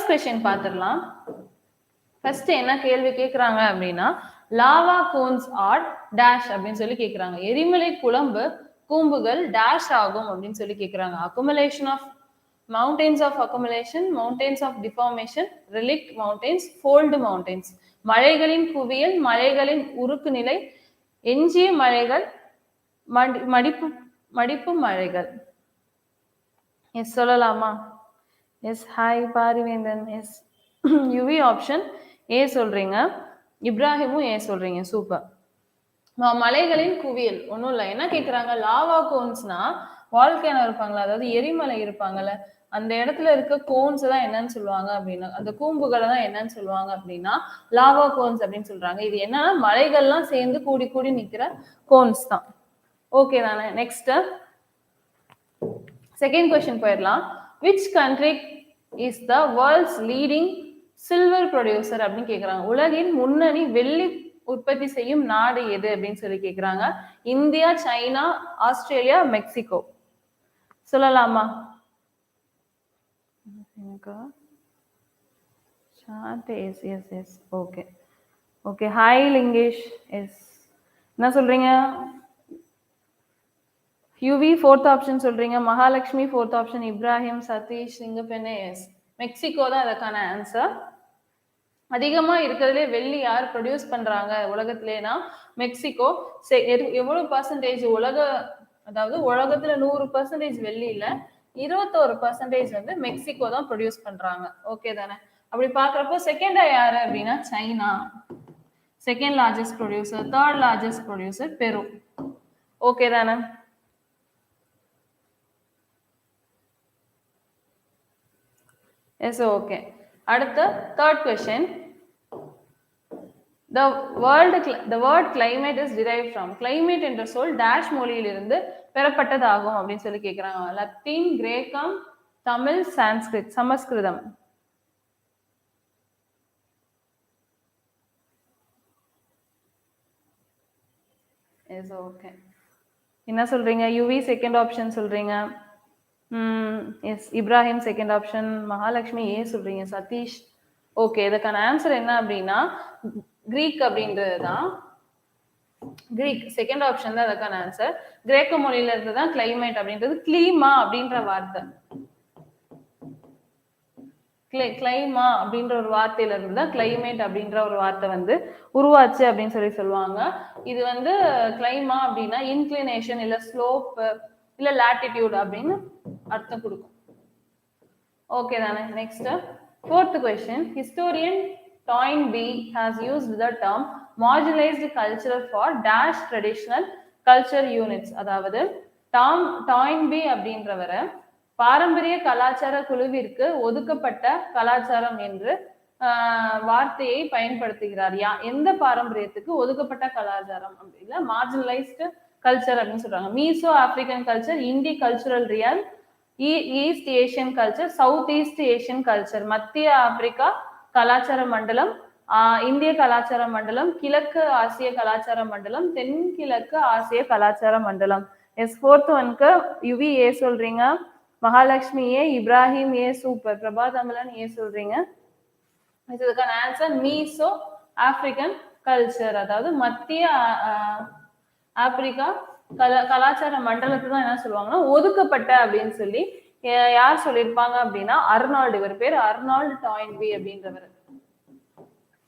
First question பார்த்துடலாம். First என்ன கேள்வி கேட்குறாங்க அப்படின்னா, லாவா கோன்ஸ் ஆர் டேஷ் அப்படின்னு சொல்லி கேட்குறாங்க. எரிமலை குழம்பு கூம்புகள் டேஷ் ஆகும் அப்படின்னு சொல்லி கேட்குறாங்க. Accumulation of mountains of accumulation, mountains of deformation, relict mountains, fold mountains. மலைகளின் குவியல், மலைகளின் உருக்கு நிலை, எஞ்சிய மலைகள், மடிப்பு மலைகள். எஸ் சொல்லலாமா? Yes hi Parivendhan. Yes Yuvi option A சொல்றீங்க, இப்ராஹிமும் ஏ சொல்றீங்க. சூப்பர். மலைகளின் குவியல் ஒன்றும் இல்லை. என்ன கேட்குறாங்க, லாவா கோன்ஸ்னா வால்கேனோ இருப்பாங்களா, அதாவது எரிமலை இருப்பாங்கல்ல, அந்த இடத்துல இருக்க கோன்ஸ் தான் என்னன்னு சொல்லுவாங்க அப்படின்னா, அந்த கூம்புகளை தான் என்னன்னு சொல்லுவாங்க அப்படின்னா லாவா கோன்ஸ் அப்படின்னு சொல்றாங்க. இது என்னன்னா மலைகள்லாம் சேர்ந்து கூடி கூடி நிற்கிற கோன்ஸ் தான். ஓகே தானே? நெக்ஸ்ட் செகண்ட் கொஸ்டின் போயிடலாம். Which country is the world's leading silver producer அப்படின்னு கேட்குறாங்க. உலகின் முன்னணி வெள்ளி உற்பத்தி செய்யும் நாடு எது அப்படின்னு சொல்லி கேட்குறாங்க. India, China, Australia, Mexico. சொல்லலாமா? Okay okay. Hi Lingesh. Yes என்ன சொல்றீங்க? யுவி ஃபோர்த் ஆப்ஷன் சொல்றீங்க, மகாலட்சுமி ஃபோர்த் ஆப்ஷன், இப்ராஹிம், சதீஷ், சிங்கப்பெண்ணே. எஸ் மெக்சிகோ தான் அதற்கான ஆன்சர். அதிகமா இருக்கிறதுலே வெள்ளி யார் ப்ரொடியூஸ் பண்றாங்க உலகத்திலேனா மெக்சிகோ. எவ்வளவு பர்சன்டேஜ் அதாவது உலகத்துல 100% வெள்ளி இல்ல, 21% வந்து மெக்சிகோ தான் ப்ரொடியூஸ் பண்றாங்க. ஓகே தானே? அப்படி பாக்குறப்போ செகண்டா யாரு அப்படின்னா China second largest producer, third largest producer Peru. Okay தானே? Yes okay. அடுத்த third question. The word climate is derived from. climate என்ற சொல் டேஷ் மொழியிலிருந்து பெறப்பட்டதாகும் அப்படின்னு சொல்லி கேட்கிறாங்க. லத்தீன், கிரேக்கம், தமிழ், சான்ஸ்கிரிட், சமஸ்கிருதம். Yes okay. என்ன சொல்றீங்க? யுவி செகண்ட் ஆப்ஷன் சொல்றீங்க. Yes Ibrahim second option, Mahalakshmi A சொல்றீங்க, சதீஷ். ஓகே, இதுக்கான ஆன்சர் என்ன அப்படின்னா கிரீக் அப்படின்றது தான். கிரீக் செகண்ட் ஆப்ஷன் தான் அதுக்கான ஆன்சர். கிரேக்க மொழியில இருந்து தான் கிளைமேட் அப்படின்றது கிளீமா அப்படின்ற வார்த்தை, கிளைமா அப்படின்ற ஒரு வார்த்தையில இருந்து தான் கிளைமேட் அப்படின்ற ஒரு வார்த்தை வந்து உருவாச்சு அப்படின்னு சொல்லி சொல்லுவாங்க. இது வந்து கிளைமா அப்படின்னா இன்க்ளினேஷன் இல்ல ஸ்லோப் இல்ல லாட்டிடியூட் அப்படின்னு அர்த்தம் கொடுக்கும். ஓகே தானே? Next fourth question. Historian Toynbee has used the term marginalized culture for dash traditional culture units. அதாவது Toynbee அப்படின்றவர பாரம்பரிய கலாச்சார குழுவிற்கு ஒதுக்கப்பட்ட கலாச்சாரம் என்று வார்த்தையை பயன்படுத்துகிறார். எந்த பாரம்பரியத்துக்கு ஒதுக்கப்பட்ட கலாச்சாரம் அப்படின்னா மார்ஜினலைஸ்டு கல்ச்சர் அப்படின்னு சொல்றாங்க. Meso African culture, Indic cultural realm, East Asian culture, South East Asian culture, மத்திய ஆப்பிரிக்கா கலாச்சார மண்டலம், இந்திய கலாச்சார மண்டலம், கிழக்கு ஆசிய கலாச்சார மண்டலம், தென்கிழக்கு ஆசிய கலாச்சார மண்டலம். எஸ் ஃபோர்த் ஒன்க்கு யுவி ஏ சொல்றீங்க, மகாலட்சுமி ஏ, இப்ராஹிம் ஏ. சூப்பர். பிரபாதமலன் ஏ சொல்றீங்க. இதுக்கான ஆன்சர் மீசோ ஆப்பிரிக்கன் கல்ச்சர், அதாவது மத்திய ஆப்பிரிக்கா கலாச்சார மண்டலத்தை தான் என்ன சொல்லுவாங்கன்னா ஒதுக்கப்பட்ட அப்படின்னு சொல்லி யார் சொல்லியிருப்பாங்க அப்படின்னா அர்னால்டு. இவர் பேர் அர்னால்டு டாயின்பி அப்படின்றவர்.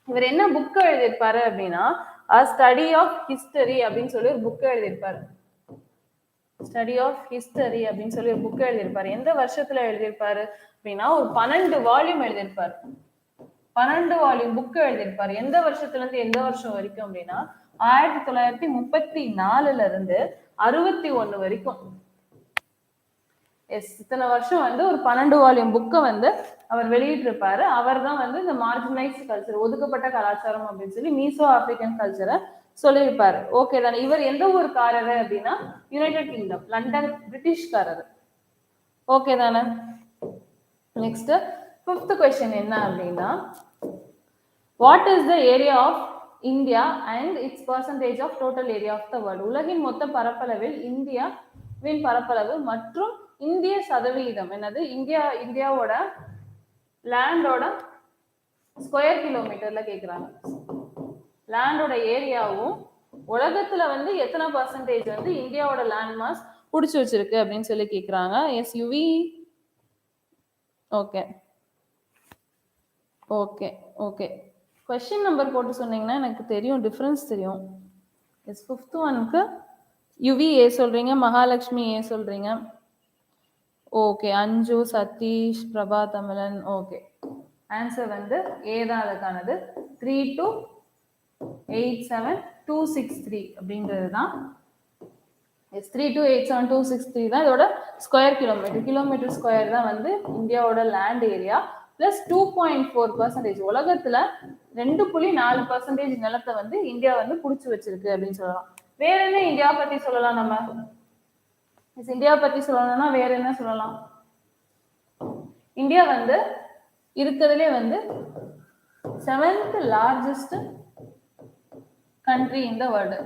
இவர் என்ன புக் எழுதியிருப்பாரு அப்படின்னா ஸ்டடி ஆஃப் ஹிஸ்டரி அப்படின்னு சொல்லி ஒரு புக் எழுதியிருப்பாரு. ஸ்டடி ஆஃப் ஹிஸ்டரி அப்படின்னு சொல்லி ஒரு புக் எழுதியிருப்பாரு. எந்த வருஷத்துல எழுதியிருப்பாரு அப்படின்னா ஒரு 12 வால்யூம் எழுதியிருப்பாரு. 12 வால்யூம் புக் எழுதியிருப்பாரு. எந்த வருஷத்துல இருந்து எந்த வருஷம் வரைக்கும் அப்படின்னா 1934 இருந்து 61 வரைக்கும். எஸ் இத்தனை வருஷம் வந்து ஒரு 12 வால்யூம் புக்கை வந்து அவர் வெளியிட்டிருப்பாரு. அவர் தான் வந்து இந்த மார்ஜினலைஸ்ட் கல்ச்சர், ஒதுக்கப்பட்ட கலாச்சாரம் அப்படின்னு சொல்லி மீசோ ஆப்பிரிக்கன் கல்ச்சரை சொல்லியிருப்பாரு. ஓகே தானே? இவர் எந்த ஊருக்காரரு அப்படின்னா யுனைடெட் கிங்டம், லண்டன், பிரிட்டிஷ்காரரு. ஓகே தானே? நெக்ஸ்ட் ஃபிஃப்த் கொஸ்டின் என்ன அப்படின்னா what is the area of India and its percentage of total area of the world. உலகின் மொத்த பரப்பளவில் இந்தியாவின் பரப்பளவு மற்றும் இந்திய சதவீதம் என்னது, இந்தியாவோட லேண்டோட ஸ்கொயர் கிலோமீட்டர்ல கேக்குறாங்க. லேண்டோட ஏரியாவும் உலகத்துல வந்து எத்தனை பர்சன்டேஜ் வந்து இந்தியாவோட லேண்ட் மாஸ் புடிச்சு வச்சிருக்கு அப்படின்னு சொல்லி கேக்குறாங்க. Yes Yuvi. Okay okay okay. Question number போட்டு சொன்னீங்கன்னா எனக்கு தெரியும், டிஃபரன்ஸ் தெரியும். எஸ் 5th ஒன்க்கு யுவி ஏ சொல்றீங்க, மகாலட்சுமி ஏ சொல்றீங்க. ஓகே, அஞ்சு, சதீஷ், பிரபா தமிழன். ஓகே, ஆன்சர் வந்து ஏ தான் அதுக்கானது. 3287263 அப்படிங்கிறது தான். எஸ் 3287263 தான் இதோட ஸ்கொயர் கிலோமீட்டர். கிலோமீட்டர் ஸ்கொயர் தான் வந்து இந்தியாவோட லேண்ட் ஏரியா. பிளஸ் 2.4%. உலகத்துல 2.4% நிலத்தை வந்து இந்தியா வந்து புடிச்சு வச்சிருக்கு அப்படின்னு சொல்லலாம். வேற என்ன இந்தியா பத்தி சொல்லலாம் நம்ம? இந்தியா பத்தி சொல்லணும்னா வேற என்ன சொல்லலாம்? இந்தியா வந்து இருக்கிறதுலே வந்து 7th largest country in the world.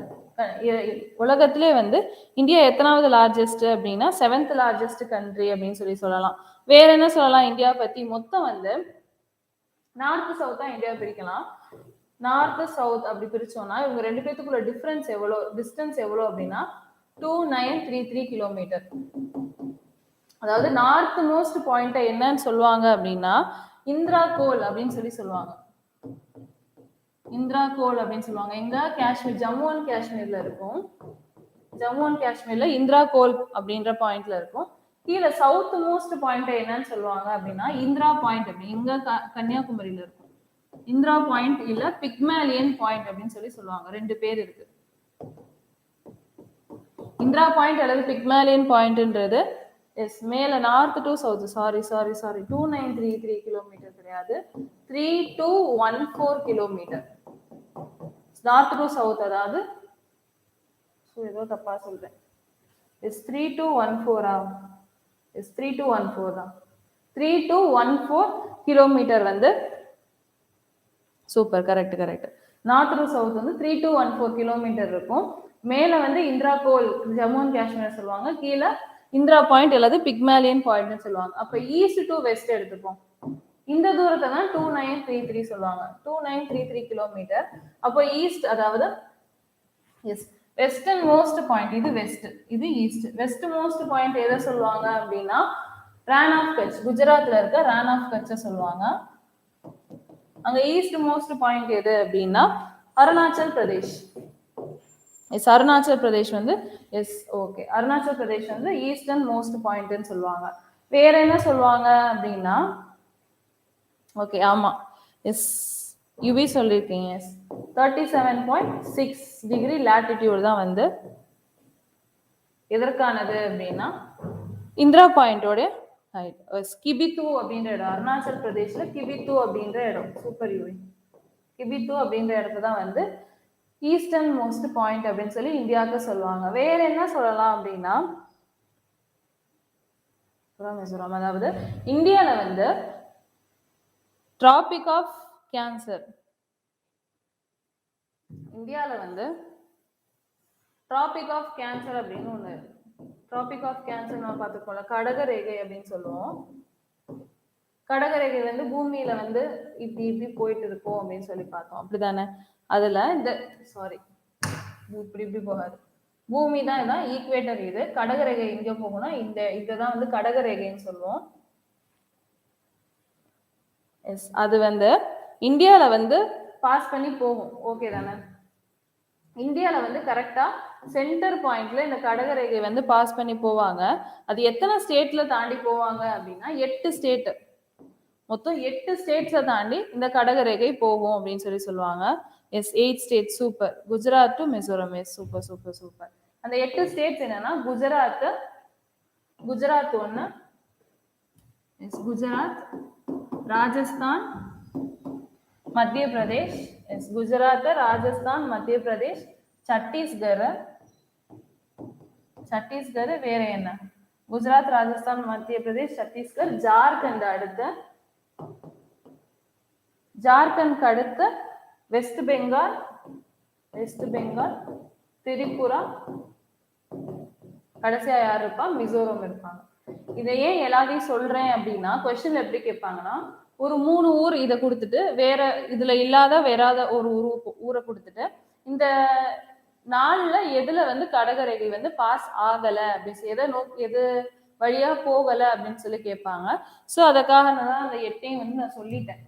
உலகத்திலே வந்து இந்தியா எத்தனாவது லார்ஜஸ்ட் அப்படின்னா 7th லார்ஜஸ்ட் கண்ட்ரி அப்படின்னு சொல்லலாம். வேற என்ன சொல்லலாம் இந்தியா பத்தி? மொத்தம் வந்து நார்த் சவுத்தா இந்தியா பிரிக்கலாம். நார்த் சவுத் அப்படி பிரிச்சோம்னா இவங்க ரெண்டு பேத்துக்குள்ள டிஃபரன்ஸ் எவ்வளோ, டிஸ்டன்ஸ் எவ்வளோ அப்படின்னா 2933 கிலோமீட்டர். அதாவது நார்த் மோஸ்ட் பாயிண்ட் என்னன்னு சொல்லுவாங்க அப்படின்னா இந்திரா கோல் அப்படின்னு சொல்லுவாங்க. இந்திரா கோல் அப்படின்னு சொல்லுவாங்க. எங்க? காஷ்மீர், ஜம்மு அண்ட் காஷ்மீர்ல இருக்கும். ஜம்மு அண்ட் காஷ்மீர்ல இந்திரா கோல் அப்படின்ற பாயிண்ட்ல இருக்கும். கீழே சவுத் மோஸ்ட் பாயிண்ட் என்னன்னு சொல்லுவாங்க அப்படின்னா இந்திரா பாயிண்ட் அப்படி இங்க கன்னியாகுமரியில இருக்கும். இந்திரா பாயிண்ட் இல்ல பிக்மேலியன் பாயிண்ட் அப்படின்னு சொல்லுவாங்க. ரெண்டு பேர் இருக்கு. இந்திரா பாயிண்ட் அல்லது பிக்மேலியன் பாயிண்ட்ன்றது எஸ் மேல north to south. Sorry 2933 kilometre கிடையாது, 3214 கிலோமீட்டர். நார்த் டு சவுத், அதாவது ஏதோ தப்பா சொல்றேன். எஸ் 3214 எஸ் 3214 தான். 3214 கிலோமீட்டர் வந்து super, correct. North to south வந்து 3214 கிலோமீட்டர் இருக்கும். மேல வந்து இந்திரா கோல் ஜம்மு அண்ட் காஷ்மீர் சொல்லுவாங்க, கீழே இந்திரா பாயிண்ட் அல்லது பிக்மேலியன் பாயிண்ட் சொல்லுவாங்க. அப்ப ஈஸ்ட் டு வெஸ்ட் எடுத்துப்போம். இந்த தூரத்தை தான் 2933 சொல்லுவாங்க. 2933 கிலோமீட்டர். அப்போ ஈஸ்ட், அதாவது எஸ் வெஸ்டர்ன் மோஸ்ட் பாயிண்ட் இது வெஸ்ட், இது ஈஸ்ட். வெஸ்ட் மோஸ்ட் பாயிண்ட் எதை சொல்லுவாங்க அப்படின்னா ரான் ஆஃப் கட்ச், குஜராத்ல இருக்க ரான் ஆஃப் கட்ச சொல்லுவாங்க. அங்க ஈஸ்ட் மோஸ்ட் பாயிண்ட் எது அப்படின்னா அருணாச்சல் பிரதேஷ். எஸ் அருணாச்சல் பிரதேஷ் வந்து எஸ் ஓகே, அருணாச்சல் பிரதேஷ் வந்து ஈஸ்டர்ன் மோஸ்ட் பாயிண்ட்னு சொல்லுவாங்க. வேற என்ன சொல்லுவாங்க அப்படின்னா ஓகே ஆமா எஸ் யுவி சொல்லியிருக்கீங்க. எஸ் 37.6 டிகிரி லேட்டிடியூட் தான் வந்து எதற்கானது அப்படின்னா இந்திரா பாயிண்டோட கிபித்து அப்படின்ற இடம், அருணாச்சல் பிரதேஷ்ல கிபித்து அப்படின்ற இடம். Super UV. கிபித்து அப்படின்ற இடத்த தான் வந்து ஈஸ்டர்ன் மோஸ்ட் பாயிண்ட் அப்படின்னு இந்தியாவுக்கு சொல்லுவாங்க. வேற என்ன சொல்லலாம் அப்படின்னா மிசோரம், அதாவது இந்தியால வந்து டிராபிக் ஆஃப் கேன்சர், இந்தியால வந்து டிராபிக் ஆஃப் கேன்சர் அப்படின்னு ஒண்ணு. டிராபிக் ஆஃப் கேன்சர் நம்ம பார்த்துக்கோல, கடகரேகை அப்படின்னு சொல்லுவோம். கடகரேகை வந்து பூமியில வந்து இப்படி போயிட்டு இருக்கும் அப்படின்னு பார்த்தோம், அப்படிதானே? அதுல இந்த இப்படி போகாது, பூமி தான் இதான் ஈக்குவேட்டர். இது கடகரேகை எங்க போகும்னா இதுதான் வந்து கடகரேகைன்னு சொல்லுவோம். எஸ் அது வந்து இந்தியால வந்து பாஸ் பண்ணி போகும், ஓகே தானே? இந்தியால வந்து கரெக்டா சென்டர் பாயிண்ட்ல இந்த கடகரேகை வந்து பாஸ் பண்ணி போவாங்க. அது எத்தனை ஸ்டேட்ல தாண்டி போவாங்க அப்படின்னா 8 ஸ்டேட், மொத்தம் 8 ஸ்டேட்ஸை தாண்டி இந்த கடகரேகை போகும் அப்படின்னு சொல்லுவாங்க. Yes 8 state. Super. Gujarat to Mizoram. Yes super. அந்த 8 ஸ்டேட்ஸ் என்னன்னா குஜராத் ஒண்ணு, எஸ் குஜராத், ராஜஸ்தான், மத்திய பிரதேஷ். எஸ் குஜராத், ராஜஸ்தான், மத்திய பிரதேஷ், சத்தீஸ்கர். வேற என்ன? குஜராத், ராஜஸ்தான், மத்திய பிரதேஷ், சத்தீஸ்கர், ஜார்க்கண்ட். ஜார்க்கண்ட் அடுத்து வெஸ்ட் பெங்கால், திரிபுரா, கடைசியா யார் இருப்பா? மிசோரம் இருப்பாங்க. இதை ஏன் எல்லாத்தையும் சொல்றேன் அப்படின்னா கொஸ்டின்ல எப்படி கேட்பாங்கன்னா ஒரு 3 ஊர் இதை கொடுத்துட்டு வேற இதுல இல்லாத வேறாத ஒரு ஊரை கொடுத்துட்டு இந்த நாள்ல எதுல வந்து கடகரேகை வந்து பாஸ் ஆகல அப்படின்னு எது வழியா போகல அப்படின்னு சொல்லி கேட்பாங்க. ஸோ அதுக்காக தான் அந்த 8ஐயும் வந்து நான் சொல்லிட்டேன்.